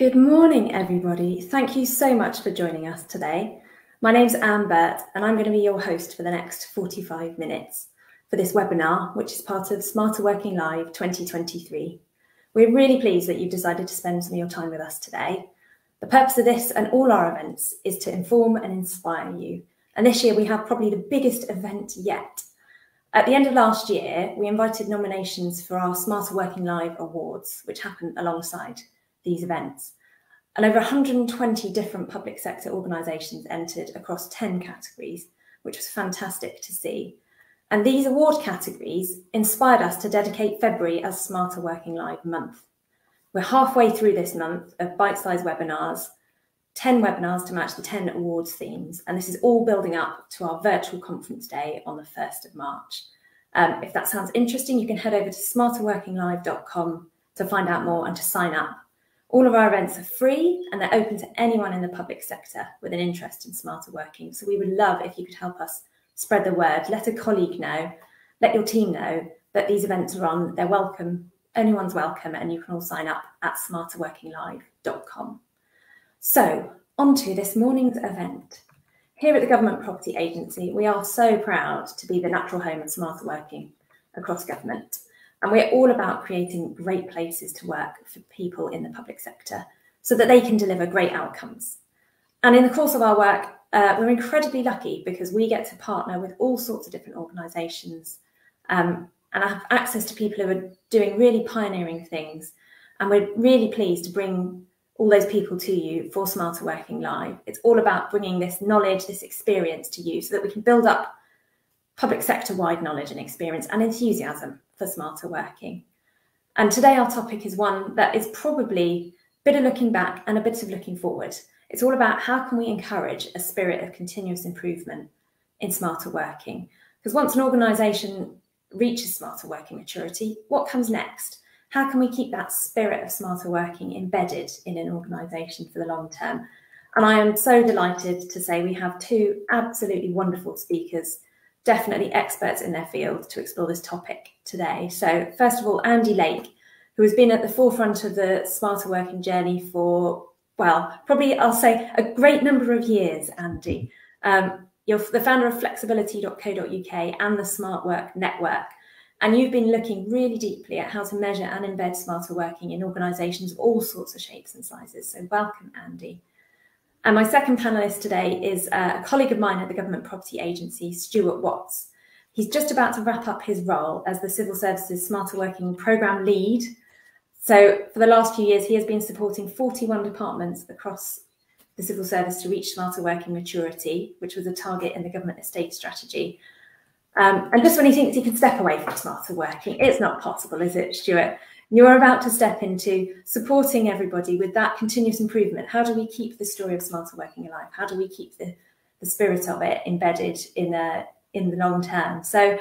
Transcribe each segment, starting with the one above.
Good morning, everybody. Thank you so much for joining us today. My name's Anne Burt, and I'm going to be your host for the next 45 minutes for this webinar, which is part of Smarter Working Live 2023. We're really pleased that you've decided to spend some of your time with us today. The purpose of this and all our events is to inform and inspire you. And this year we have probably the biggest event yet. At the end of last year, we invited nominations for our Smarter Working Live Awards, which happen alongside these events. And over 120 different public sector organisations entered across 10 categories, which was fantastic to see. And these award categories inspired us to dedicate February as Smarter Working Live Month. We're halfway through this month of bite-sized webinars, 10 webinars to match the 10 awards themes. And this is all building up to our virtual conference day on the 1st of March. If that sounds interesting, you can head over to smarterworkinglive.com to find out more and to sign up. All of our events are free and they're open to anyone in the public sector with an interest in smarter working. So we would love if you could help us spread the word, let a colleague know, let your team know that these events are on, they're welcome, anyone's welcome, and you can all sign up at smarterworkinglive.com. So on to this morning's event. Here at the Government Property Agency, we are so proud to be the natural home of smarter working across government. And we're all about creating great places to work for people in the public sector so that they can deliver great outcomes. And in the course of our work, we're incredibly lucky because we get to partner with all sorts of different organisations and have access to people who are doing really pioneering things. And we're really pleased to bring all those people to you for Smarter Working Live. It's all about bringing this knowledge, this experience to you so that we can build up public sector-wide knowledge and experience and enthusiasm for smarter working. And today our topic is one that is probably a bit of looking back and a bit of looking forward. It's all about how can we encourage a spirit of continuous improvement in smarter working? Because once an organisation reaches smarter working maturity, what comes next? How can we keep that spirit of smarter working embedded in an organisation for the long term? And I am so delighted to say we have two absolutely wonderful speakers, definitely experts in their field, to explore this topic today. So first of all, Andy Lake, who has been at the forefront of the smarter working journey for, well, probably I'll say a great number of years, Andy. You're the founder of flexibility.co.uk and the Smart Work Network. And you've been looking really deeply at how to measure and embed smarter working in organisations of all sorts of shapes and sizes. So welcome, Andy. And my second panellist today is a colleague of mine at the Government Property Agency, Stuart Watts. He's just about to wrap up his role as the Civil Services Smarter Working Programme Lead. So for the last few years, he has been supporting 41 departments across the civil service to reach smarter working maturity, which was a target in the Government Estate Strategy. And just when he thinks he can step away from smarter working, it's not possible, is it, Stuart? You're about to step into supporting everybody with that continuous improvement. How do we keep the story of smarter working alive? How do we keep the spirit of it embedded in the long term? So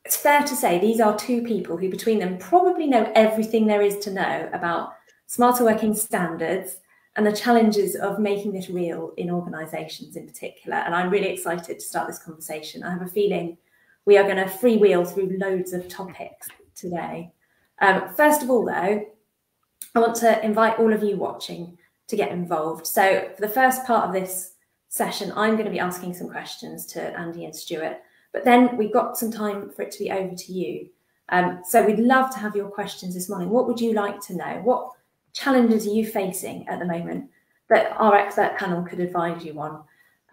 it's fair to say these are two people who between them probably know everything there is to know about smarter working standards and the challenges of making this real in organisations in particular. And I'm really excited to start this conversation. I have a feeling we are going to freewheel through loads of topics today. First of all, though, I want to invite all of you watching to get involved. So for the first part of this session, I'm going to be asking some questions to Andy and Stuart, but then we've got some time for it to be over to you. So we'd love to have your questions this morning. What would you like to know? What challenges are you facing at the moment that our expert panel could advise you on?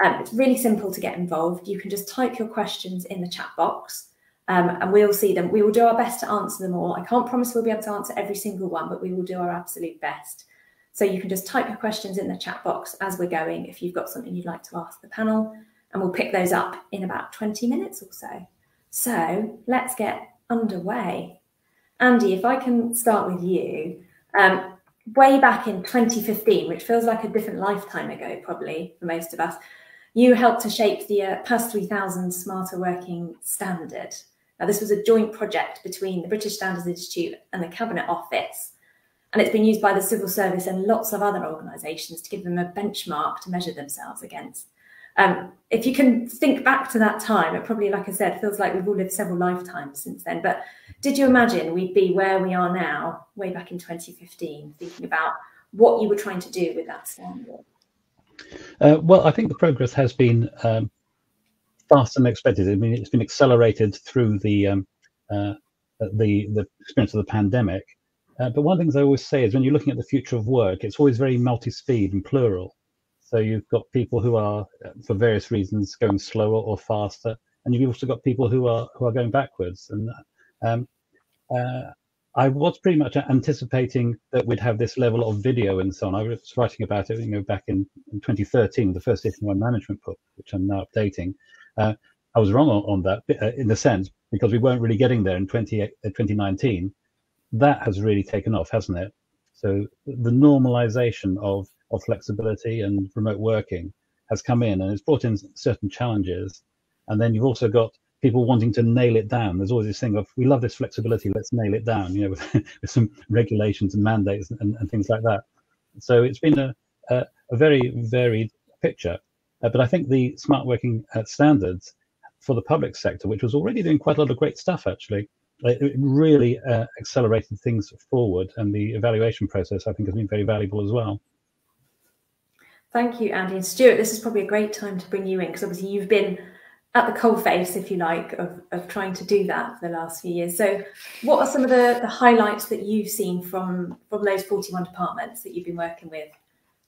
It's really simple to get involved. You can just type your questions in the chat box. And we'll see them. We will do our best to answer them all. I can't promise we'll be able to answer every single one, but we will do our absolute best. So you can just type your questions in the chat box as we're going if you've got something you'd like to ask the panel, and we'll pick those up in about 20 minutes or so. So let's get underway. Andy, if I can start with you. Way back in 2015, which feels like a different lifetime ago, probably for most of us, you helped to shape the PAS 3000 Smarter Working Standard. Now, this was a joint project between the British Standards Institute and the Cabinet Office, and it's been used by the civil service and lots of other organisations to give them a benchmark to measure themselves against. If you can think back to that time, it probably, like I said, feels like we've all lived several lifetimes since then. But did you imagine we'd be where we are now, way back in 2015, thinking about what you were trying to do with that standard? Well, I think the progress has been faster than expected. I mean, it's been accelerated through the experience of the pandemic. But one of the things I always say is when you're looking at the future of work, it's always very multi-speed and plural. So you've got people who are, for various reasons, going slower or faster, and you've also got people who are going backwards. And I was pretty much anticipating that we'd have this level of video and so on. I was writing about it, back in 2013, the first edition of my management book, which I'm now updating. I was wrong on that in a sense, because we weren't really getting there in 2019. That has really taken off, hasn't it? So the normalization of flexibility and remote working has come in, and it's brought in certain challenges. And then you've also got people wanting to nail it down. There's always this thing of, we love this flexibility, let's nail it down, with some regulations and mandates and things like that. So it's been a very varied picture. But I think the smart working standards for the public sector, which was already doing quite a lot of great stuff, actually, it really accelerated things forward. And the evaluation process, I think, has been very valuable as well. Thank you, Andy. And Stuart, this is probably a great time to bring you in, because obviously you've been at the coalface, if you like, of trying to do that for the last few years. So what are some of the highlights that you've seen from those 41 departments that you've been working with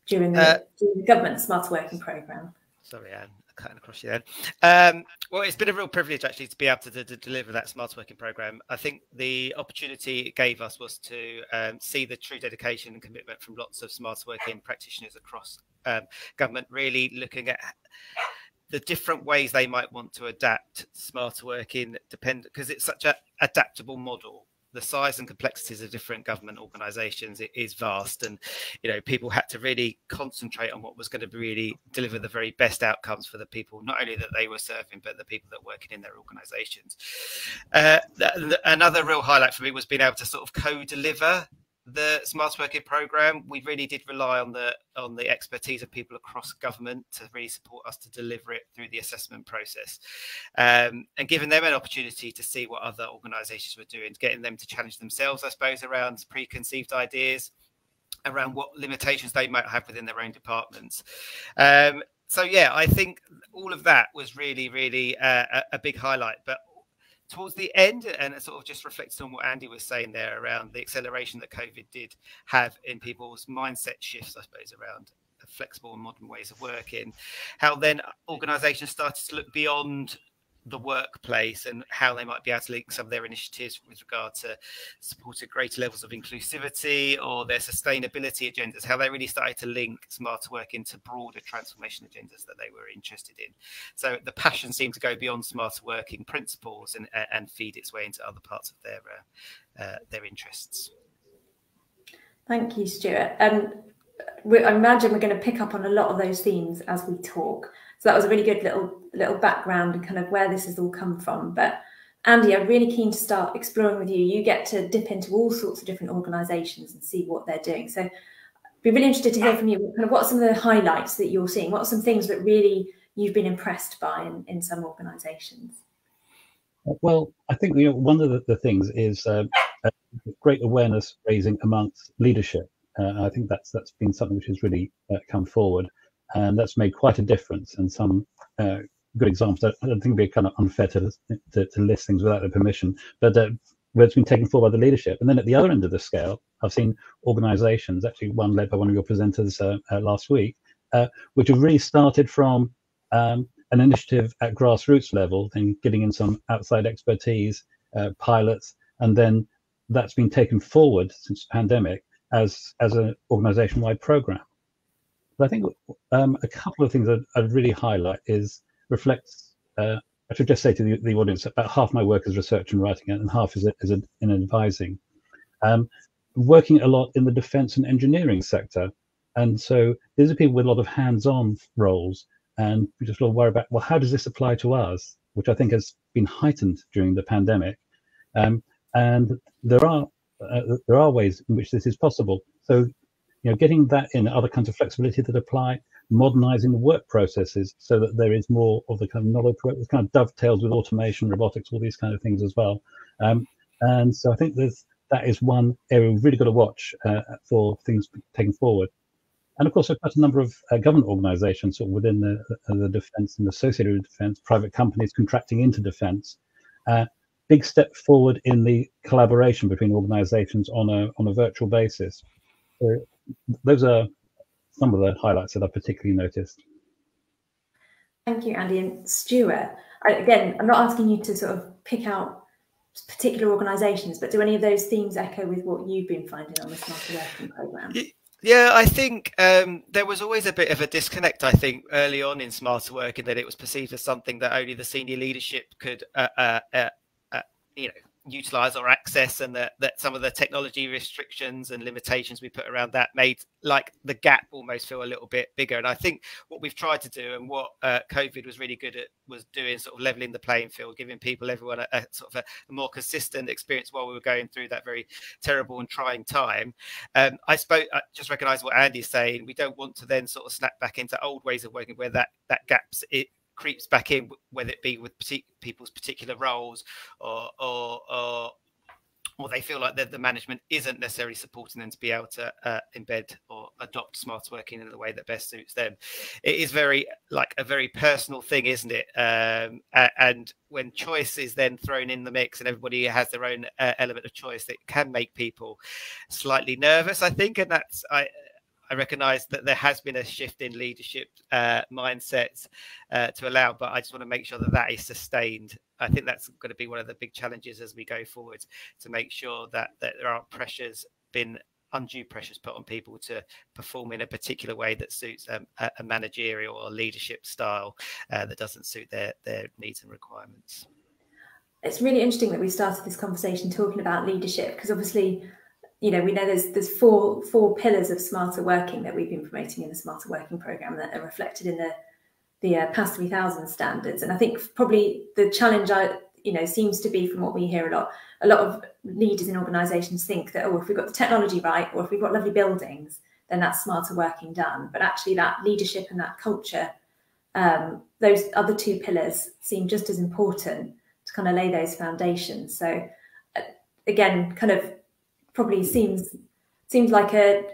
during the government Smarter Working programme? Sorry, Anne, cutting across you then. Well, it's been a real privilege actually to be able to deliver that Smarter Working programme. I think the opportunity it gave us was to see the true dedication and commitment from lots of Smarter Working practitioners across government, really looking at the different ways they might want to adapt smarter working, because it's such an adaptable model. The size and complexities of different government organisations is vast, and people had to really concentrate on what was going to really deliver the very best outcomes for the people, not only that they were serving, but the people that are working in their organisations. Another real highlight for me was being able to sort of co-deliver the Smart Working programme. We really did rely on the expertise of people across government to really support us to deliver it through the assessment process, and giving them an opportunity to see what other organisations were doing, getting them to challenge themselves, I suppose, around preconceived ideas, around what limitations they might have within their own departments. So yeah, I think all of that was really, really a big highlight. But towards the end, and it sort of just reflects on what Andy was saying there around the acceleration that COVID did have in people's mindset shifts, I suppose, around flexible and modern ways of working, how then organisations started to look beyond the workplace and how they might be able to link some of their initiatives with regard to supporting greater levels of inclusivity or their sustainability agendas, how they really started to link smarter work into broader transformation agendas that they were interested in. So the passion seemed to go beyond smarter working principles and feed its way into other parts of their interests. Thank you, Stuart. I imagine we're going to pick up on a lot of those themes as we talk. So that was a really good little background and kind of where this has all come from. But Andy, I'm really keen to start exploring with you. You get to dip into all sorts of different organisations and see what they're doing. So I'd be really interested to hear from you. Kind of what are some of the highlights that you're seeing? What are some things that really you've been impressed by in some organisations? Well, I think one of the things is great awareness raising amongst leadership. I think that's been something which has really come forward, and that's made quite a difference. And some good examples. I don't think it'd be kind of unfair to list things without their permission, but where it's been taken forward by the leadership. And then at the other end of the scale, I've seen organisations, actually one led by one of your presenters last week, which have really started from an initiative at grassroots level, then getting in some outside expertise, pilots, and then that's been taken forward since the pandemic as an organisation-wide programme. But I think a couple of things I'd really highlight reflects. I should just say to the audience, about half my work is research and writing, and half is in advising. Working a lot in the defence and engineering sector, and so these are people with a lot of hands-on roles, and we just worry about, well, how does this apply to us? Which I think has been heightened during the pandemic, and there are ways in which this is possible. So, getting that in, other kinds of flexibility that apply, modernising the work processes so that there is more of the kind of knowledge work that kind of dovetails with automation, robotics, all these kind of things as well. And so I think there's that is one area we've really got to watch for things taken forward. And of course, there are quite a number of government organisations sort of within the defence and associated with defence, private companies contracting into defence. Big step forward in the collaboration between organisations on a virtual basis. So those are some of the highlights that I particularly noticed. Thank you, Andy. And Stuart, again, I'm not asking you to sort of pick out particular organisations, but do any of those themes echo with what you've been finding on the Smarter Working programme? Yeah, I think there was always a bit of a disconnect, I think, early on in Smarter Working, that it was perceived as something that only the senior leadership could, utilise or access, and that some of the technology restrictions and limitations we put around that made like the gap almost feel a little bit bigger. And I think what we've tried to do, and what COVID was really good at, was doing sort of leveling the playing field, giving everyone a sort of a more consistent experience while we were going through that very terrible and trying time. I just recognise what Andy's saying. We don't want to then sort of snap back into old ways of working where that gaps creeps back in, whether it be with people's particular roles or they feel like the management isn't necessarily supporting them to be able to embed or adopt smart working in the way that best suits them. It is very a very personal thing, isn't it? And when choice is then thrown in the mix and everybody has their own element of choice, it can make people slightly nervous, I think. And that's I recognise that there has been a shift in leadership mindsets to allow, but I just want to make sure that is sustained. I think that's going to be one of the big challenges as we go forward, to make sure that there aren't undue pressures put on people to perform in a particular way that suits a managerial or leadership style that doesn't suit their needs and requirements. It's really interesting that we started this conversation talking about leadership, because obviously, we know there's four pillars of smarter working that we've been promoting in the Smarter Working programme that are reflected in the PAS 3000 standards. And I think probably the challenge seems to be, from what we hear a lot of leaders in organisations think that, if we've got the technology right, or if we've got lovely buildings, then that's smarter working done. But actually that leadership and that culture, those other two pillars seem just as important to kind of lay those foundations. So again, kind of probably seems like a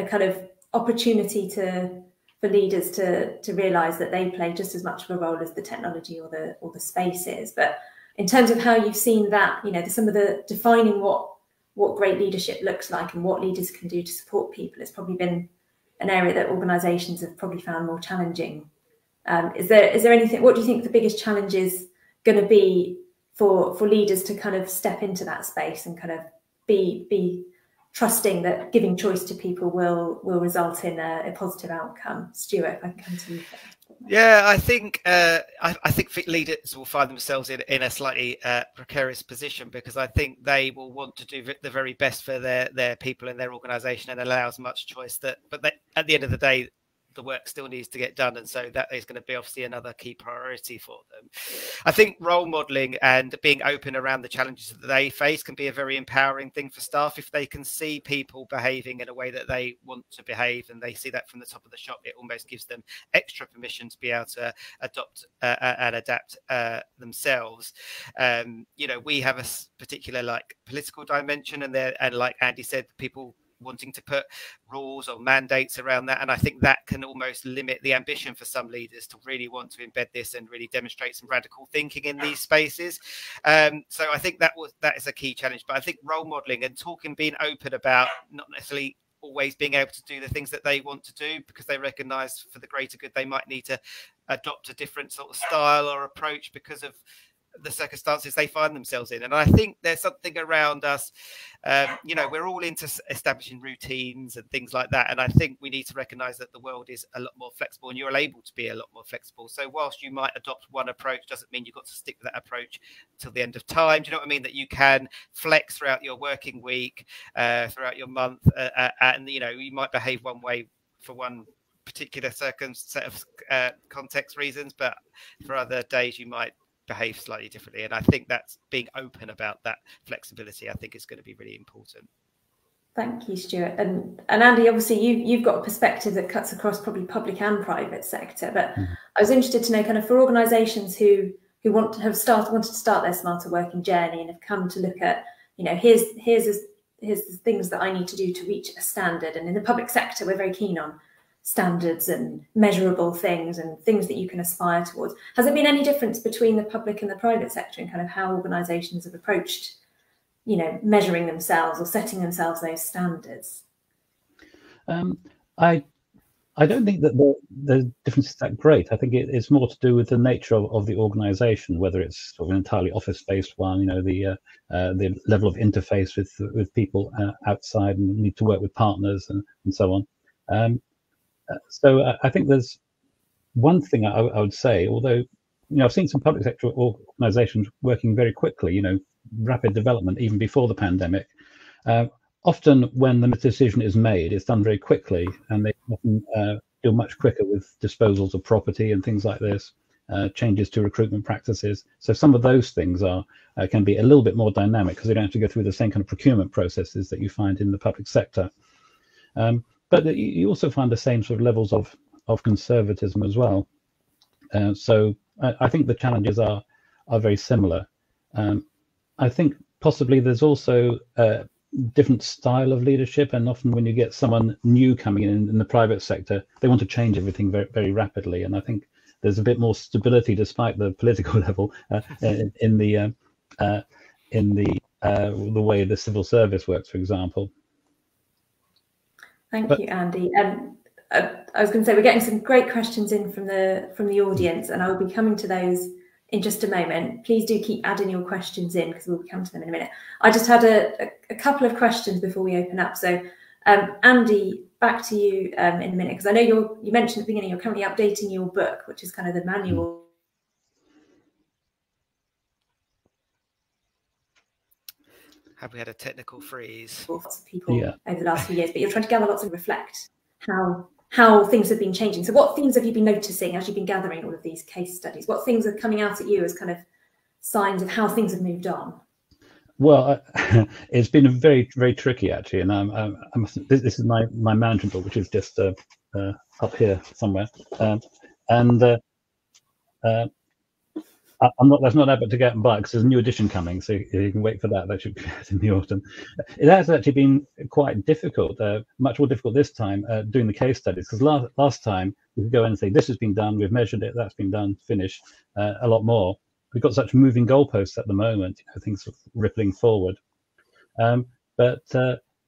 kind of opportunity for leaders to realise that they play just as much of a role as the technology or the spaces. But in terms of how you've seen that, some of the defining what great leadership looks like and what leaders can do to support people has probably been an area that organisations have probably found more challenging. Is there anything? What do you think the biggest challenge is going to be for leaders to kind of step into that space and kind of be trusting that giving choice to people will result in a positive outcome? Stuart, if I can come to you first. Yeah, I think leaders will find themselves in a slightly precarious position, because I think they will want to do the very best for their people and their organisation and allow as much choice but at the end of the day, the work still needs to get done, and so that is going to be obviously another key priority for them. I think role modelling and being open around the challenges that they face can be a very empowering thing for staff. If they can see people behaving in a way that they want to behave, and they see that from the top of the shop, it almost gives them extra permission to be able to adopt and adapt themselves. We have a particular political dimension, and like Andy said, people wanting to put rules or mandates around that, and I think that can almost limit the ambition for some leaders to really want to embed this and really demonstrate some radical thinking in these spaces. So I think that is a key challenge. But I think role modeling and being open about not necessarily always being able to do the things that they want to do, because they recognize for the greater good they might need to adopt a different sort of style or approach because of the circumstances they find themselves in. And I think there's something around us, we're all into establishing routines and things like that, and I think we need to recognize that the world is a lot more flexible, and you're able to be a lot more flexible. So whilst you might adopt one approach, doesn't mean you've got to stick with that approach till the end of time. Do you know what I mean? That you can flex throughout your working week, throughout your month, and you might behave one way for one particular set of context reasons, but for other days you might behave slightly differently. And I think that's being open about that flexibility, I think, is going to be really important. Thank you, Stuart. And Andy, obviously you've got a perspective that cuts across probably public and private sector, but I was interested to know, kind of, for organisations who wanted to start their smarter working journey and have come to look at, here's here's the things that I need to do to reach a standard. And in the public sector, we're very keen on standards and measurable things and things that you can aspire towards. Has there been any difference between the public and the private sector in kind of how organisations have approached, you know, measuring themselves or setting themselves those standards? I don't think that the difference is that great. I think it's more to do with the nature of the organisation, whether it's sort of an entirely office-based one, you know, the level of interface with people outside and need to work with partners and so on. So I think there's one thing I would say, although, you know, I've seen some public sector organisations working very quickly, you know, rapid development even before the pandemic. Often when the decision is made, it's done very quickly, and they often deal much quicker with disposals of property and things like this, changes to recruitment practices. So some of those things can be a little bit more dynamic because they don't have to go through the same kind of procurement processes that you find in the public sector. But you also find the same sort of levels of conservatism as well. So I think the challenges are very similar. I think possibly there's also different style of leadership, and often when you get someone new coming in the private sector, they want to change everything very, very rapidly. And I think there's a bit more stability, despite the political level, in the way the civil service works, for example. Thank you, Andy. And I was going to say, we're getting some great questions in from the audience, and I will be coming to those in just a moment. Please do keep adding your questions in, because we'll come to them in a minute. I just had a couple of questions before we open up. So Andy, back to you in a minute, because I know you mentioned at the beginning you're currently updating your book, which is kind of the manual. Have we had a technical freeze? For lots of people over the last few years, but you're trying to gather lots and reflect how things have been changing. So what things have you been noticing as you've been gathering all of these case studies? What things are coming out at you as kind of signs of how things have moved on? Well, it's been very, very tricky, actually. And this is my management book, which is just up here somewhere. That's not able to get and buy, because there's a new edition coming, so you can wait for that. That should be out in the autumn. It has actually been quite difficult, much more difficult this time, doing the case studies, because last time we could go in and say, this has been done, we've measured it, that's been done, finished. A lot more. We've got such moving goalposts at the moment, you know, things sort of rippling forward. But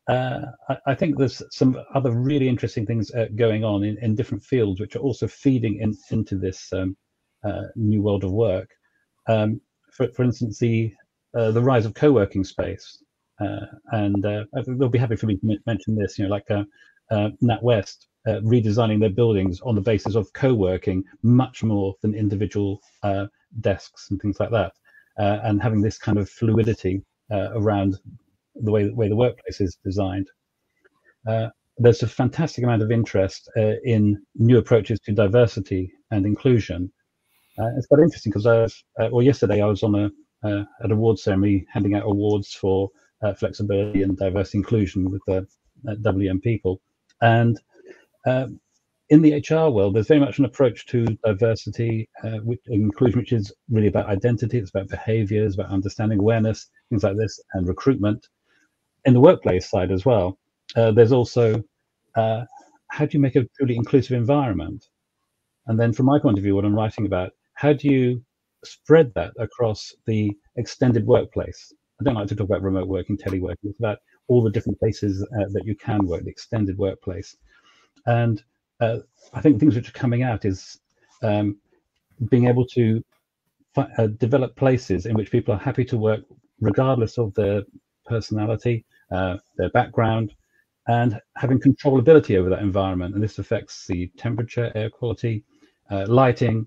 I think there's some other really interesting things going on in different fields, which are also feeding into this new world of work. For instance, the rise of co-working space, and they'll be happy for me to mention this. You know, like NatWest redesigning their buildings on the basis of co-working much more than individual desks and things like that, and having this kind of fluidity around the way the workplace is designed. There's a fantastic amount of interest in new approaches to diversity and inclusion. It's quite interesting because yesterday I was on an awards ceremony handing out awards for flexibility and diversity inclusion with the WM people, and in the HR world, there's very much an approach to diversity, inclusion, which is really about identity. It's about behaviours, about understanding, awareness, things like this, and recruitment. In the workplace side as well, there's also how do you make a truly inclusive environment? And then from my point of view, what I'm writing about, how do you spread that across the extended workplace? I don't like to talk about remote working, teleworking. It's about all the different places that you can work, the extended workplace. And I think things which are coming out is being able to develop places in which people are happy to work regardless of their personality, their background, and having controllability over that environment. And this affects the temperature, air quality, lighting,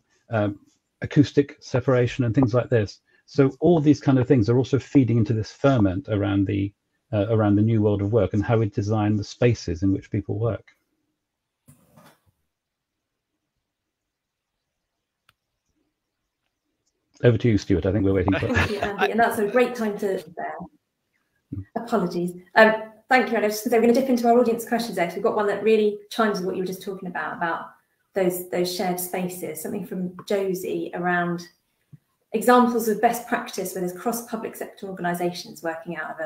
acoustic separation, and things like this. So all these kind of things are also feeding into this ferment around the new world of work and how we design the spaces in which people work. Over to you, Stuart. I think we're waiting for. Thank you, Andy, and that's a great time to. Apologies. Thank you, Andy. I was just going to say, we're going to dip into our audience questions there. So we've got one that really chimes with what you were just talking about those shared spaces. Something from Josie around examples of best practice where there's cross public sector organisations working out of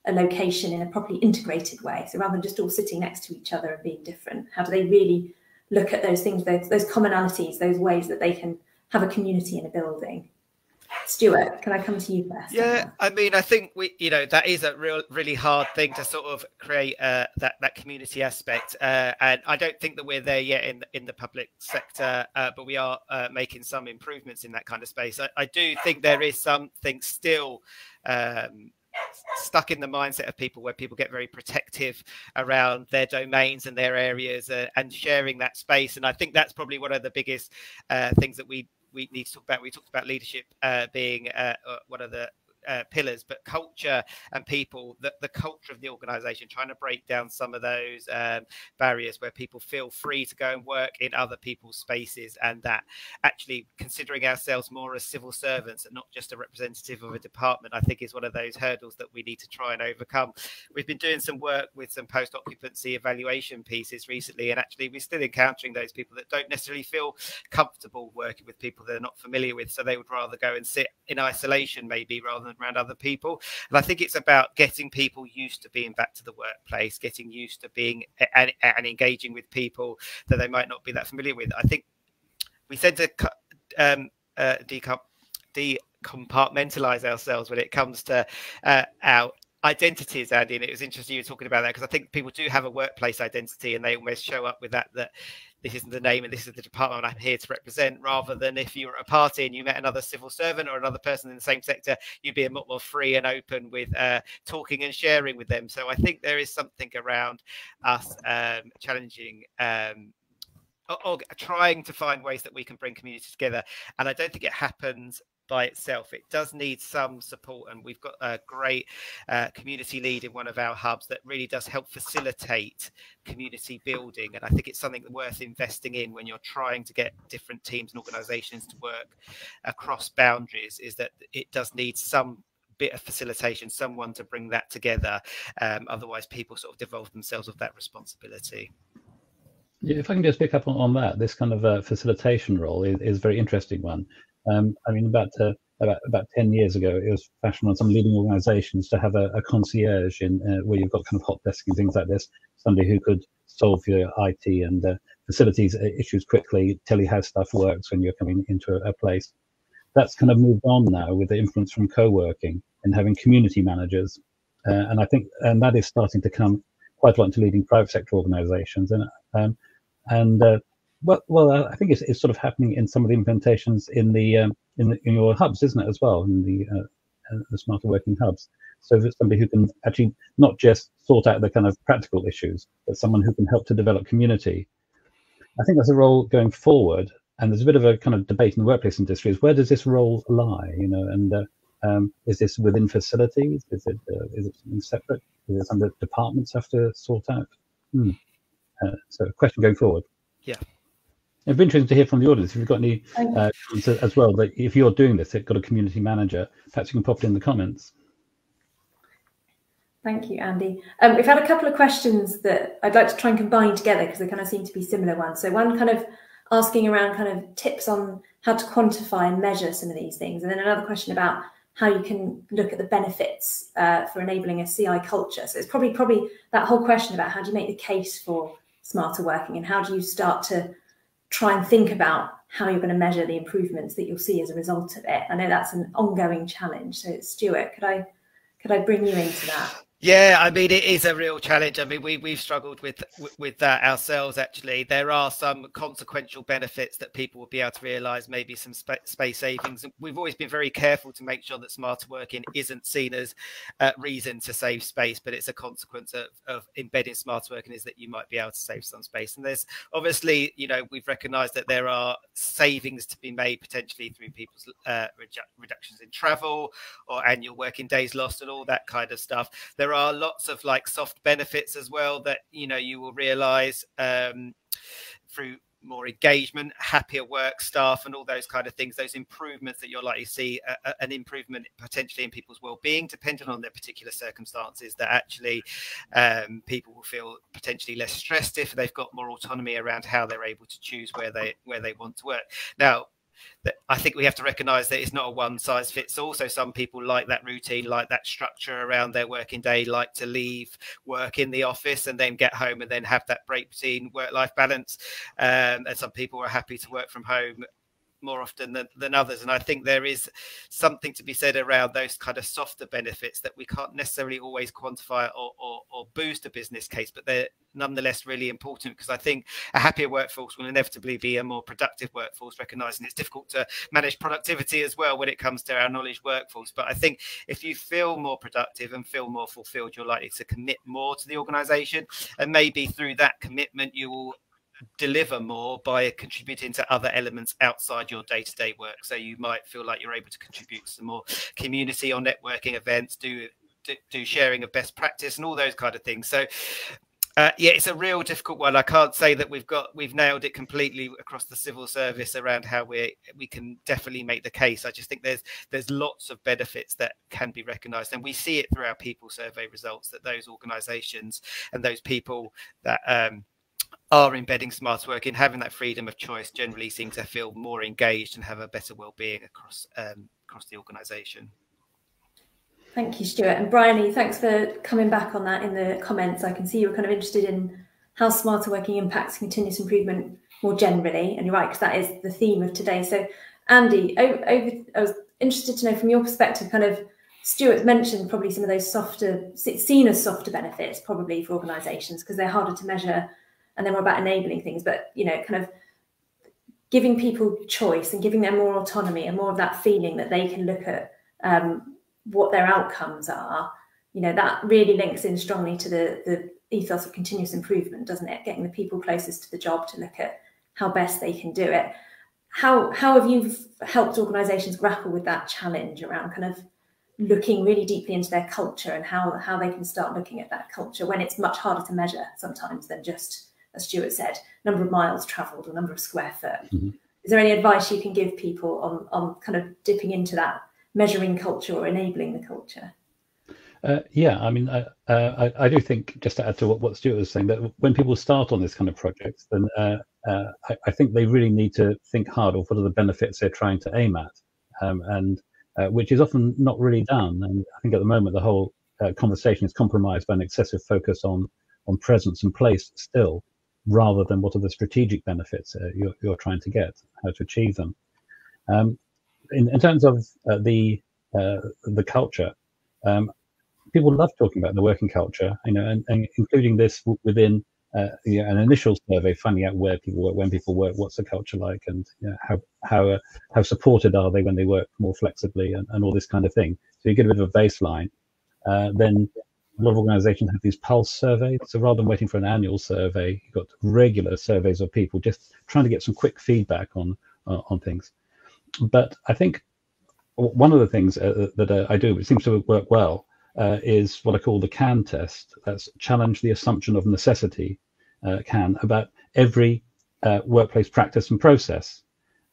a location in a properly integrated way? So rather than just all sitting next to each other and being different, how do they really look at those things, those commonalities, those ways that they can have a community in a building? Stuart, can I come to you first? Yeah, I mean, I think that is a really hard thing to sort of create that community aspect, and I don't think that we're there yet in the public sector, but we are making some improvements in that kind of space. I do think there is something still stuck in the mindset of people where people get very protective around their domains and their areas and sharing that space, and I think that's probably one of the biggest things that we need to talk about. We talked about leadership being one of the pillars, but culture and people, the culture of the organisation, trying to break down some of those barriers where people feel free to go and work in other people's spaces, and that actually considering ourselves more as civil servants and not just a representative of a department, I think is one of those hurdles that we need to try and overcome. We've been doing some work with some post-occupancy evaluation pieces recently, and actually we're still encountering those people that don't necessarily feel comfortable working with people they're not familiar with, so they would rather go and sit in isolation maybe rather than around other people. And I think it's about getting people used to being back to the workplace, getting used to being and engaging with people that they might not be that familiar with. I think we tend to decompartmentalize ourselves when it comes to our identities, Andy, and it was interesting you were talking about that, because I think people do have a workplace identity and they almost show up with that this isn't the name and this is the department I'm here to represent, rather than if you were at a party and you met another civil servant or another person in the same sector, you'd be a lot more free and open with talking and sharing with them. So I think there is something around us challenging or trying to find ways that we can bring communities together. And I don't think it happens by itself. It does need some support, and we've got a great community lead in one of our hubs that really does help facilitate community building, and I think it's something worth investing in when you're trying to get different teams and organizations to work across boundaries, is that it does need some bit of facilitation, someone to bring that together, otherwise people sort of devolve themselves of that responsibility. Yeah, if I can just pick up on that, this kind of facilitation role is a very interesting one. I mean, about 10 years ago, it was fashioned on some leading organisations to have a concierge in where you've got kind of hot desk and things like this, somebody who could solve your IT and facilities issues quickly, tell you how stuff works when you're coming into a place. That's kind of moved on now with the influence from co-working and having community managers, and I think that is starting to come quite a lot into leading private sector organisations, Well, I think it's sort of happening in some of the implementations in your hubs, isn't it, as well, in the smarter working hubs. So there's somebody who can actually not just sort out the kind of practical issues, but someone who can help to develop community. I think that's a role going forward, and there's a bit of a kind of debate in the workplace industry: is where does this role lie? And is this within facilities? Is it something separate? Is it something that departments have to sort out? So, a question going forward. Yeah. It'd be interesting to hear from the audience if you've got any comments as well. That if you're doing this, you've got a community manager, perhaps you can pop it in the comments. Thank you, Andy. We've had a couple of questions that I'd like to try and combine together because they kind of seem to be similar ones. So one kind of asking around kind of tips on how to quantify and measure some of these things. And then another question about how you can look at the benefits for enabling a CI culture. So it's probably that whole question about how do you make the case for smarter working and how do you start to try and think about how you're going to measure the improvements that you'll see as a result of it. I know that's an ongoing challenge. So Stuart, could I bring you into that? Yeah, I mean, it is a real challenge. I mean, we've struggled with that ourselves, actually. There are some consequential benefits that people will be able to realise, maybe some space savings. We've always been very careful to make sure that smarter working isn't seen as a reason to save space, but it's a consequence of embedding smarter working is that you might be able to save some space. And there's obviously, we've recognised that there are savings to be made potentially through people's reductions in travel or annual working days lost and all that kind of stuff. There are lots of soft benefits as well that you will realize through more engagement, happier work staff and all those kind of things, those improvements that you're likely to see an improvement potentially in people's well-being depending on their particular circumstances, that actually people will feel potentially less stressed if they've got more autonomy around how they're able to choose where they want to work. Now, I think we have to recognise that it's not a one size fits all. So some people like that routine, like that structure around their working day, like to leave work in the office and then get home and then have that break between work-life balance. And some people are happy to work from home more often than others. And I think there is something to be said around those kind of softer benefits that we can't necessarily always quantify or boost a business case, but they're nonetheless really important, because I think a happier workforce will inevitably be a more productive workforce, recognizing it's difficult to manage productivity as well when it comes to our knowledge workforce. But I think if you feel more productive and feel more fulfilled, you're likely to commit more to the organization, and maybe through that commitment you will deliver more by contributing to other elements outside your day-to-day work. So you might feel like you're able to contribute to some more community or networking events, do sharing of best practice and all those kind of things. So yeah, it's a real difficult one. I can't say that we've nailed it completely across the civil service around how we can definitely make the case. I just think there's lots of benefits that can be recognised, and we see it through our people survey results that those organisations and those people that are embedding smart working, having that freedom of choice, generally seem to feel more engaged and have a better well-being across the organisation. Thank you, Stuart. And Bryony, thanks for coming back on that in the comments. I can see you're kind of interested in how smarter working impacts continuous improvement more generally, and you're right, because that is the theme of today. So Andy, I was interested to know from your perspective, kind of, Stuart mentioned probably some of those seen as softer benefits probably for organisations because they're harder to measure and they're more about enabling things, but, you know, kind of giving people choice and giving them more autonomy and more of that feeling that they can look at what their outcomes are, you know, that really links in strongly to the ethos of continuous improvement, doesn't it? Getting the people closest to the job to look at how best they can do it. How have you helped organisations grapple with that challenge around kind of looking really deeply into their culture and how they can start looking at that culture when it's much harder to measure sometimes than just, as Stuart said, number of miles travelled or number of square foot? Mm-hmm. Is there any advice you can give people on kind of dipping into that measuring culture or enabling the culture? Yeah, I mean, I do think, just to add to what Stuart was saying, that when people start on this kind of project, then I think they really need to think hard of what are the benefits they're trying to aim at, and which is often not really done. And I think at the moment the whole conversation is compromised by an excessive focus on presence and place still, rather than what are the strategic benefits you're trying to get, how to achieve them. In terms of the culture, people love talking about the working culture, you know, and including this within you know, an initial survey, finding out where people work, when people work, what's the culture like, and you know, how supported are they when they work more flexibly, and all this kind of thing. So you get a bit of a baseline. Then a lot of organisations have these pulse surveys. So rather than waiting for an annual survey, you've got regular surveys of people just trying to get some quick feedback on things. But I think one of the things that I do, which seems to work well, is what I call the CAN test. That's challenge the assumption of necessity, CAN, about every workplace practice and process.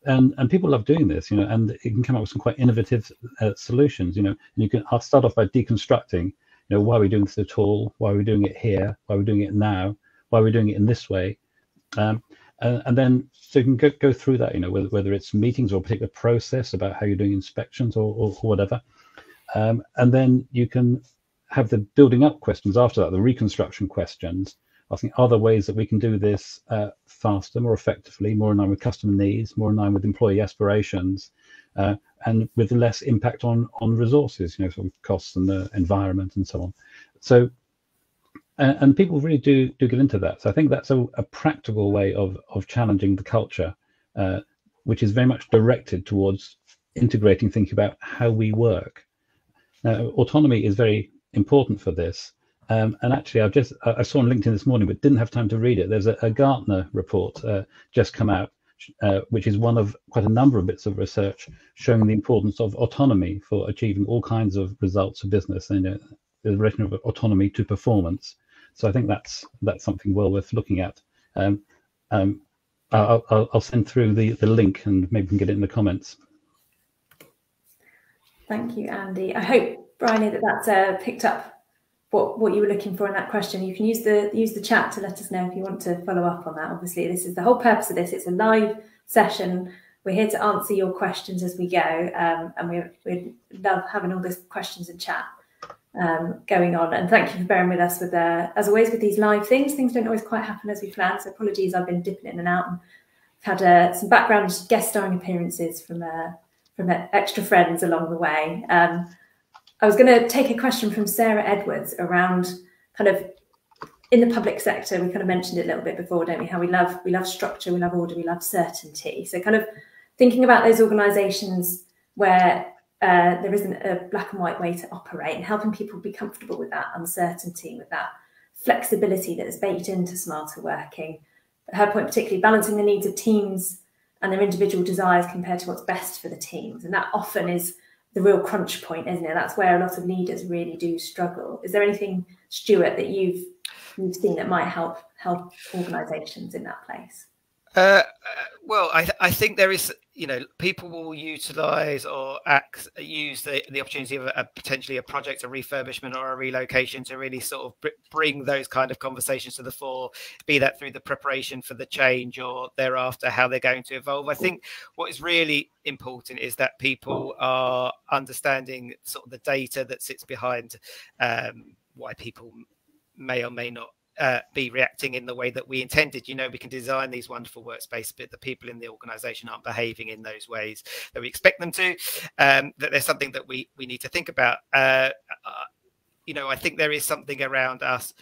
And people love doing this, you know, and it can come up with some quite innovative solutions, you know. And you can start off by deconstructing, you know, why are we doing this at all? Why are we doing it here? Why are we doing it now? Why are we doing it in this way? And then so you can go through that, you know, whether it's meetings or a particular process about how you're doing inspections or whatever. And then you can have the building up questions after that, the reconstruction questions, asking, are there ways that we can do this faster, more effectively, more in line with customer needs, more in line with employee aspirations, and with less impact on resources, you know, sort of costs and the environment and so on. So, and people really do get into that. So I think that's a practical way of challenging the culture, which is very much directed towards integrating, thinking about how we work. Now, autonomy is very important for this. And actually, I saw on LinkedIn this morning, but didn't have time to read it. There's a Gartner report just come out, which is one of quite a number of bits of research showing the importance of autonomy for achieving all kinds of results for business, and the relation of autonomy to performance. So I think that's something well worth looking at. I'll send through the link, and maybe we can get it in the comments. Thank you, Andy. I hope, Bryony, that's picked up what you were looking for in that question. You can use the chat to let us know if you want to follow up on that. Obviously, this is the whole purpose of this. It's a live session we're here to answer your questions as we go, and we love having all these questions and chat going on. And thank you for bearing with us with as always with these live things. Things don't always quite happen as we plan, so apologies. I've been dipping in and out, and had some background guest starring appearances from extra friends along the way. I was going to take a question from Sarah Edwards around kind of in the public sector. We kind of mentioned it a little bit before, don't we? How we love structure, we love order, we love certainty. So kind of thinking about those organisations where there isn't a black and white way to operate, and helping people be comfortable with that uncertainty, with that flexibility that is baked into smarter working. Her point particularly, balancing the needs of teams and their individual desires compared to what's best for the teams. And that often is the real crunch point, isn't it? That's where a lot of leaders really do struggle. Is there anything, Stuart, that you've seen that might help organisations in that place? Well, I think there is, people will utilise or use the opportunity of potentially a project, a refurbishment or a relocation to really sort of bring those kind of conversations to the fore, be that through the preparation for the change or thereafter how they're going to evolve. I think what is really important is that people are understanding sort of the data that sits behind why people may or may not be reacting in the way that we intended. We can design these wonderful workspaces, but the people in the organisation aren't behaving in those ways that we expect them to. That there's something that we need to think about. I think there is something around us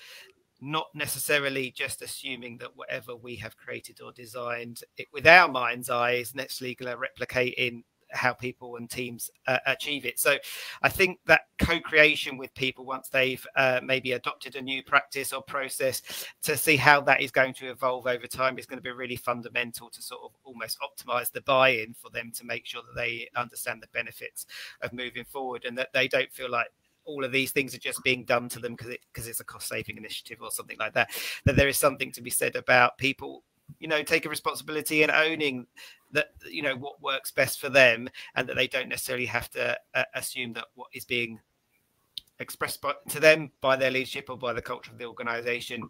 not necessarily just assuming that whatever we have created or designed with our mind's eye is necessarily going to replicate in how people and teams achieve it. So I think that co-creation with people once they've maybe adopted a new practice or process to see how that is going to evolve over time is going to be really fundamental to sort of almost optimize the buy-in for them to make sure that they understand the benefits of moving forward and that they don't feel like all of these things are just being done to them because it's a cost-saving initiative or something like that. That there is something to be said about people taking responsibility and owning that, what works best for them, and that they don't necessarily have to assume that what is being expressed to them by their leadership or by the culture of the organisation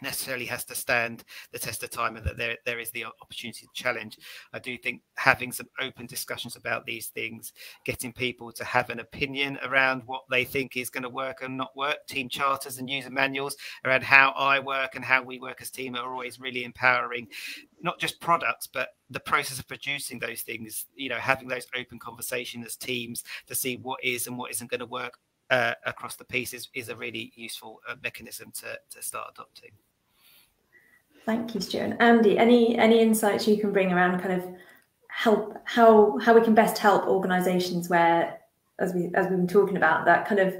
necessarily has to stand the test of time, and that there is the opportunity to challenge. I do think having some open discussions about these things, getting people to have an opinion around what they think is going to work and not work, team charters and user manuals around how I work and how we work as a team are always really empowering, not just products, but the process of producing those things, having those open conversations as teams to see what is and what isn't going to work across the piece is a really useful mechanism to start adopting. Thank you, Stuart. And Andy, any insights you can bring around kind of how we can best help organisations where, as we've been talking about, that kind of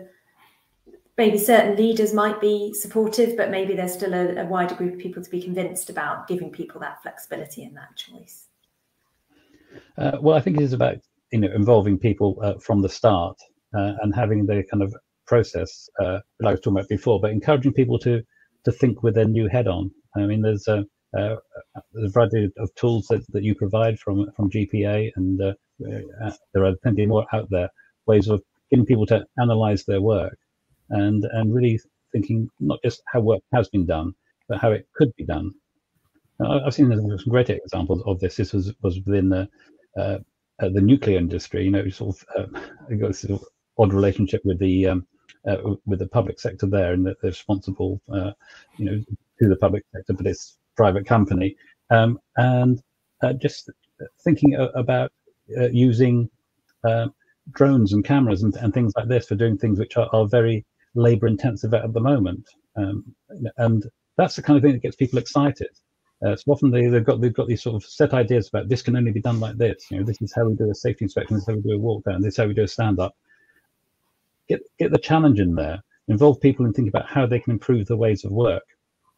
maybe certain leaders might be supportive, but maybe there's still a wider group of people to be convinced about giving people that flexibility and that choice? Well, I think it is about involving people from the start and having the kind of process that I was talking about before, but encouraging people to think with their new head on. I mean, there's a variety of tools that you provide from GPA, and there are plenty more out there, ways of getting people to analyse their work and really thinking not just how work has been done, but how it could be done. I've seen some great examples of this. This was within the nuclear industry. Sort of got this sort of odd relationship with the public sector there, and that they're responsible, to the public sector, but it's a private company, and just thinking about using drones and cameras and things like this for doing things which are very labour intensive at the moment, and that's the kind of thing that gets people excited. So often they've got these sort of set ideas about this can only be done like this. This is how we do a safety inspection. This is how we do a walk down. This is how we do a stand up. Get the challenge in there. Involve people in thinking about how they can improve the ways of work,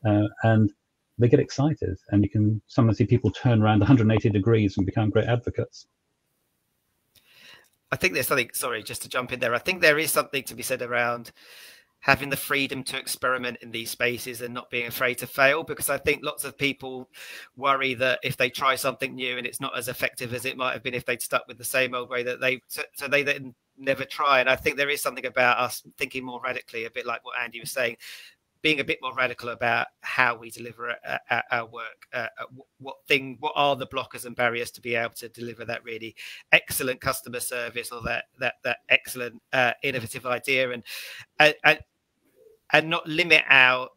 and they get excited. And you can sometimes see people turn around 180 degrees and become great advocates. I think there's something. Sorry, just to jump in there. I think there is something to be said around having the freedom to experiment in these spaces and not being afraid to fail, because I think lots of people worry that if they try something new and it's not as effective as it might have been if they'd stuck with the same old way, that so they then never try. And I think there is something about us thinking more radically, a bit like what Andy was saying, being a bit more radical about how we deliver our work. What are the blockers and barriers to be able to deliver that really excellent customer service, or that excellent innovative idea, and not limit our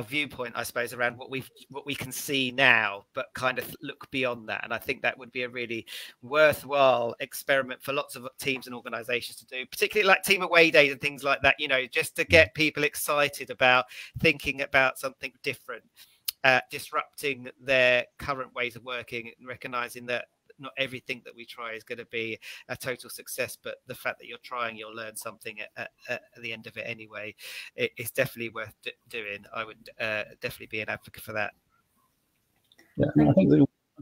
viewpoint, I suppose, around what we can see now, but kind of look beyond that. And I think that would be a really worthwhile experiment for lots of teams and organisations to do, particularly like team away days and things like that. You know, just to get people excited about thinking about something different, disrupting their current ways of working, and recognising that not everything that we try is going to be a total success, but the fact that you're trying, you'll learn something at the end of it anyway. It's definitely worth doing. I would definitely be an advocate for that. Yeah, I think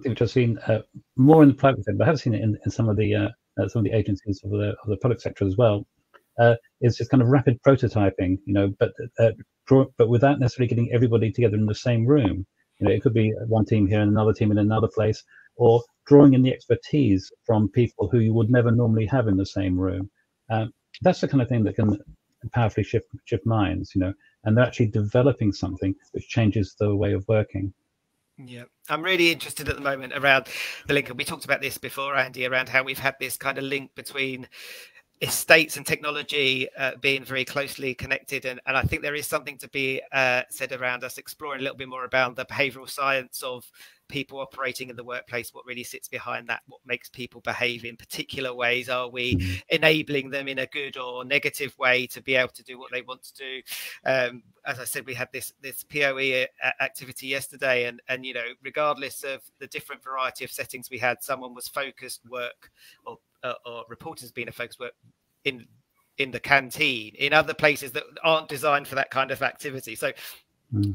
we've just seen more in the private sector, but I have seen it in some of the agencies of the public sector as well. It's just kind of rapid prototyping, you know, but without necessarily getting everybody together in the same room. You know, it could be one team here and another team in another place, or drawing in the expertise from people who you would never normally have in the same room. That's the kind of thing that can powerfully shift minds, you know, and they're actually developing something which changes the way of working. Yeah, I'm really interested at the moment around the link, and we talked about this before, Andy, around how we've had this kind of link between estates and technology being very closely connected, and I think there is something to be said around us exploring a little bit more about the behavioural science of people operating in the workplace, what really sits behind that, what makes people behave in particular ways. Are we enabling them in a good or negative way to be able to do what they want to do? As I said, we had this POE activity yesterday, and you know, regardless of the different variety of settings we had, someone was focused work, or reporters being a focused work in the canteen, in other places that aren't designed for that kind of activity. So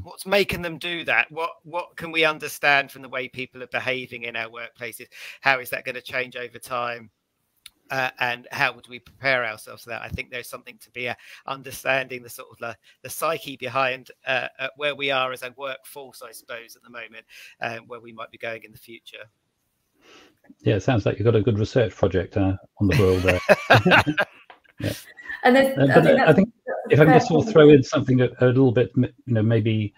what's making them do that? What can we understand from the way people are behaving in our workplaces? How is that going to change over time? And how would we prepare ourselves for that? I think there's something to be understanding the sort of the psyche behind where we are as a workforce, I suppose, at the moment, where we might be going in the future. Yeah, it sounds like you've got a good research project on the world there. Yeah. And I think if I can just sort of throw in something a little bit, you know, maybe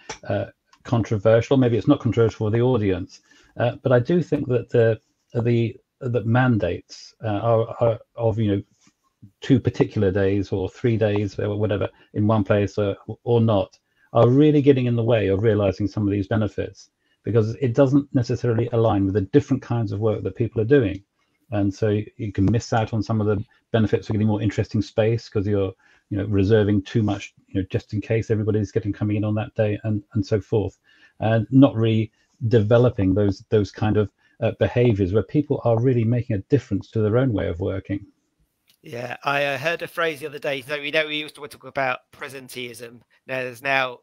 controversial, maybe it's not controversial for the audience, but I do think that the mandates are of, you know, 2 particular days or 3 days or whatever in one place or not, are really getting in the way of realizing some of these benefits, because it doesn't necessarily align with the different kinds of work that people are doing. And so you can miss out on some of the benefits of getting more interesting space because you're, you know, reserving too much, you know, just in case everybody's coming in on that day, and so forth, and not really developing those kind of behaviors where people are really making a difference to their own way of working. Yeah, I heard a phrase the other day. So we used to talk about presenteeism. Now there's now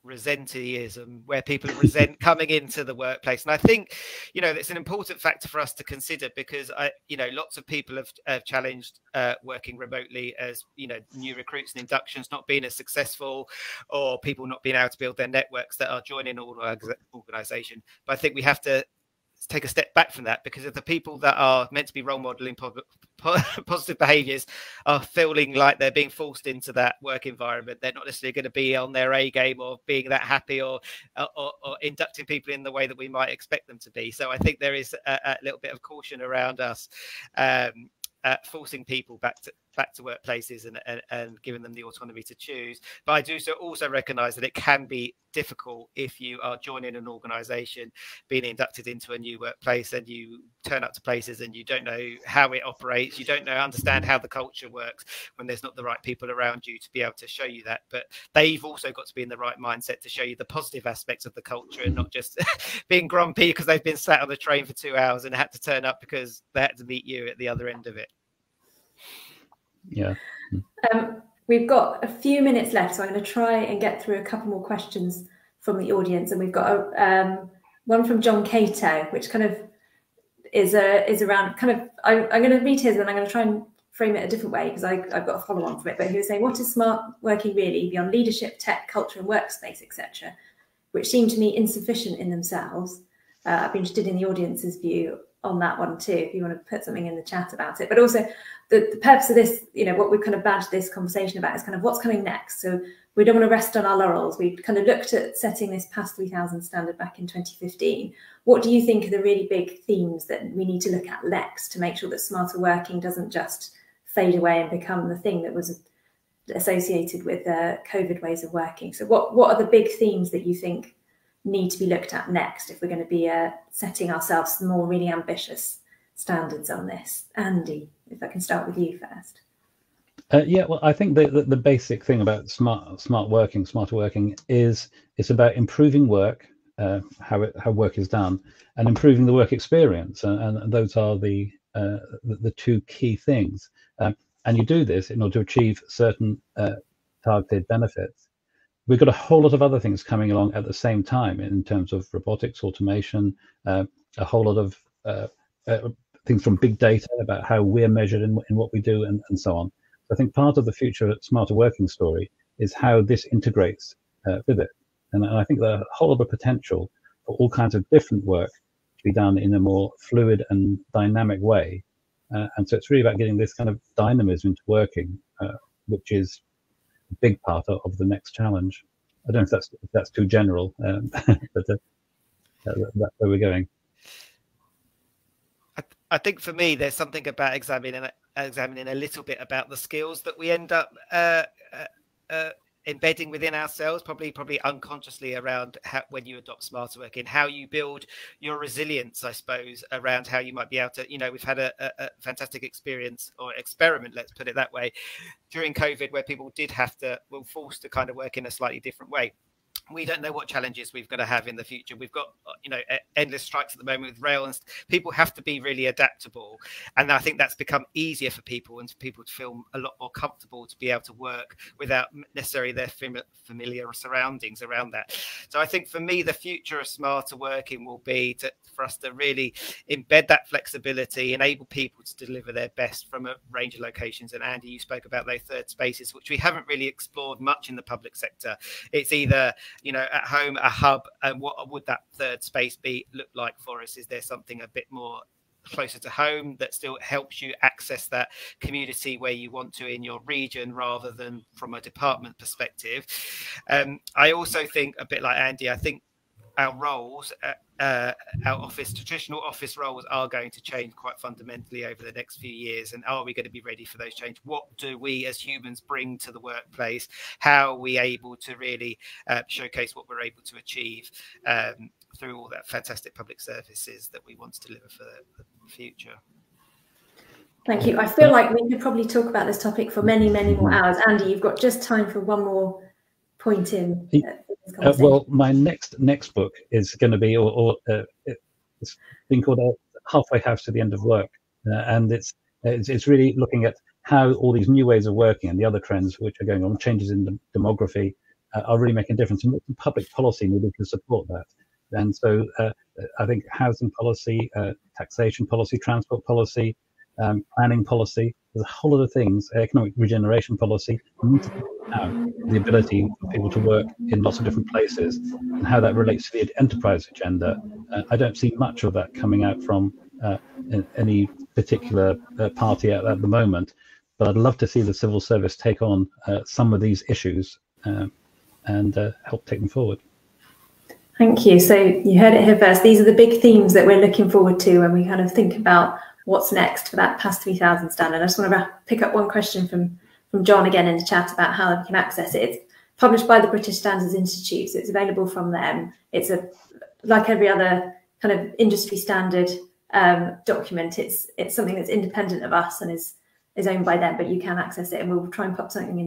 resenteeism, where people resent coming into the workplace. And I think, you know, that's an important factor for us to consider, because lots of people have challenged working remotely as, you know, new recruits and inductions not being as successful, or people not being able to build their networks that are joining an organisation. But I think we have to take a step back from that, because if the people that are meant to be role modeling positive behaviors are feeling like they're being forced into that work environment, they're not necessarily going to be on their A game or being that happy or inducting people in the way that we might expect them to be. So I think there is a little bit of caution around us forcing people back to workplaces and giving them the autonomy to choose. But I do also recognise that it can be difficult if you are joining an organisation, being inducted into a new workplace, and you turn up to places and you don't know how it operates, you don't understand how the culture works, when there's not the right people around you to be able to show you that. But they've also got to be in the right mindset to show you the positive aspects of the culture, and not just being grumpy because they've been sat on the train for 2 hours and had to turn up because they had to meet you at the other end of it. Yeah. We've got a few minutes left, so I'm going to try and get through a couple more questions from the audience. And we've got one from John Cato, which kind of is around kind of, I'm going to read his and I'm going to try and frame it a different way, because I've got a follow on from it. But he was saying, what is smart working really beyond leadership, tech, culture and workspace, etc., which seem to me insufficient in themselves. I'd be interested in the audience's view on that one too, if you want to put something in the chat about it. But also the purpose of this, you know, what we've kind of badged this conversation about is kind of what's coming next. So we don't want to rest on our laurels. We kind of looked at setting this PASS 3000 standard back in 2015. What do you think are the really big themes that we need to look at next to make sure that smarter working doesn't just fade away and become the thing that was associated with COVID ways of working? So what are the big themes that you think need to be looked at next if we're going to be setting ourselves some more really ambitious standards on this? Andy, if I can start with you first. Yeah, well, I think the basic thing about smarter working is it's about improving work, how work is done, and improving the work experience, and those are the two key things. And you do this in order to achieve certain targeted benefits. We've got a whole lot of other things coming along at the same time in terms of robotics, automation, a whole lot of things from big data about how we're measured in what we do, and so on. I think part of the future smarter working story is how this integrates with it. And I think there's a whole lot of potential for all kinds of different work to be done in a more fluid and dynamic way. And so it's really about getting this kind of dynamism into working, which is a big part of the next challenge. I don't know if that's too general, but that's where we're going. I think for me, there's something about examining a little bit about the skills that we end up embedding within ourselves, probably unconsciously, around when you adopt smarter working, how you build your resilience, I suppose, around how you might be able to, we've had a fantastic experience or experiment, let's put it that way, during COVID, where people were forced to kind of work in a slightly different way. We don't know what challenges we've got to have in the future. We've got, endless strikes at the moment with rail, and people have to be really adaptable. And I think that's become easier for people, and for people to feel a lot more comfortable to be able to work without necessarily their familiar surroundings around that. So I think for me, the future of smarter working will be for us to really embed that flexibility, enable people to deliver their best from a range of locations. And Andy, you spoke about those third spaces, which we haven't really explored much in the public sector. It's either at home, a hub, and what would that third space look like for us? Is there something a bit more closer to home that still helps you access that community where you want to in your region, rather than from a department perspective? I also think, a bit like Andy, I think our roles, our traditional office roles, are going to change quite fundamentally over the next few years. And are we going to be ready for those changes? What do we as humans bring to the workplace? How are we able to really showcase what we're able to achieve through all that fantastic public services that we want to deliver for the future? Thank you. I feel like we could probably talk about this topic for many, many more hours. Andy, you've got just time for one more point in. Well, my next book is going to be, it's been called Halfway House to the End of Work, and it's really looking at how all these new ways of working and the other trends which are going on, changes in demography, are really making a difference, and what public policy needed to support that. And so I think housing policy, taxation policy, transport policy, planning policy, there's a whole lot of things, economic regeneration policy, need to have the ability for people to work in lots of different places, and how that relates to the enterprise agenda. I don't see much of that coming out from any particular party at the moment, but I'd love to see the civil service take on some of these issues and help take them forward. Thank you. So you heard it here first. These are the big themes that we're looking forward to when we kind of think about what's next for that PASS 3000 standard. I just want to pick up one question from John again in the chat about how we can access it. It's published by the British Standards Institute, so it's available from them. It's like every other kind of industry standard document. It's something that's independent of us and is owned by them, but you can access it, and we'll try and pop something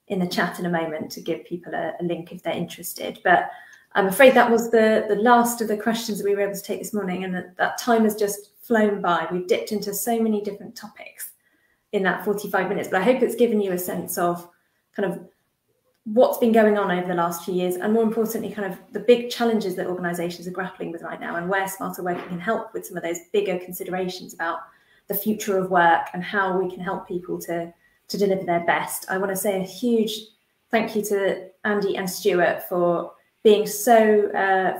in the chat in a moment to give people a link if they're interested. But I'm afraid that was the last of the questions that we were able to take this morning, and that time has just flown by. We've dipped into so many different topics in that 45 minutes, but I hope it's given you a sense of kind of what's been going on over the last few years, and more importantly, kind of the big challenges that organisations are grappling with right now, and where smarter working can help with some of those bigger considerations about the future of work and how we can help people to deliver their best. I want to say a huge thank you to Andy and Stuart for being so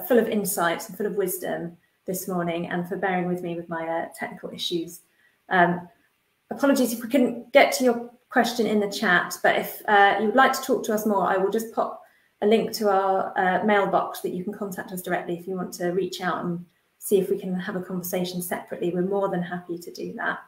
full of insights and full of wisdom this morning, and for bearing with me with my technical issues. Apologies if we couldn't get to your question in the chat, but if you would like to talk to us more, I will just pop a link to our mailbox that you can contact us directly if you want to reach out and see if we can have a conversation separately. We're more than happy to do that.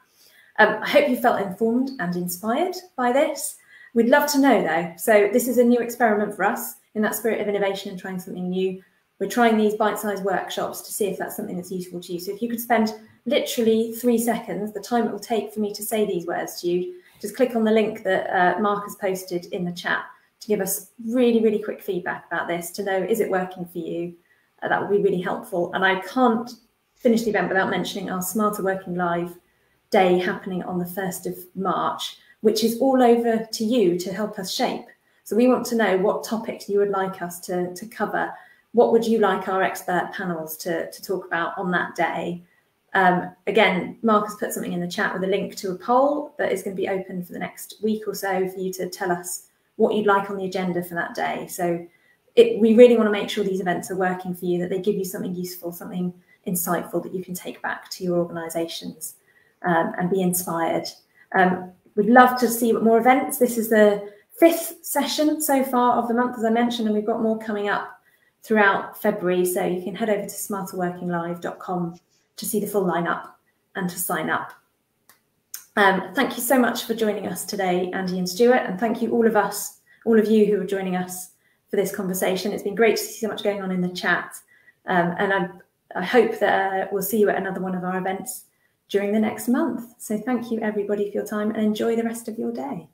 I hope you felt informed and inspired by this. We'd love to know though. So this is a new experiment for us in that spirit of innovation and trying something new. We're trying these bite-sized workshops to see if that's something that's useful to you. So if you could spend literally 3 seconds, the time it will take for me to say these words to you, just click on the link that Mark has posted in the chat to give us really, really quick feedback about this, to know, is it working for you? That would be really helpful. And I can't finish the event without mentioning our Smarter Working Live day happening on the 1st of March, which is all over to you to help us shape. So we want to know what topics you would like us to cover. What would you like our expert panels to talk about on that day? Again, Mark has put something in the chat with a link to a poll that is going to be open for the next week or so for you to tell us what you'd like on the agenda for that day. So we really want to make sure these events are working for you, that they give you something useful, something insightful that you can take back to your organisations and be inspired. We'd love to see more events. This is the 5th session so far of the month, as I mentioned, and we've got more coming up throughout February. So you can head over to smarterworkinglive.com to see the full lineup and to sign up. Thank you so much for joining us today, Andy and Stuart, and thank you all of you who are joining us for this conversation. It's been great to see so much going on in the chat, and I hope that we'll see you at another one of our events during the next month. So thank you everybody for your time, and enjoy the rest of your day.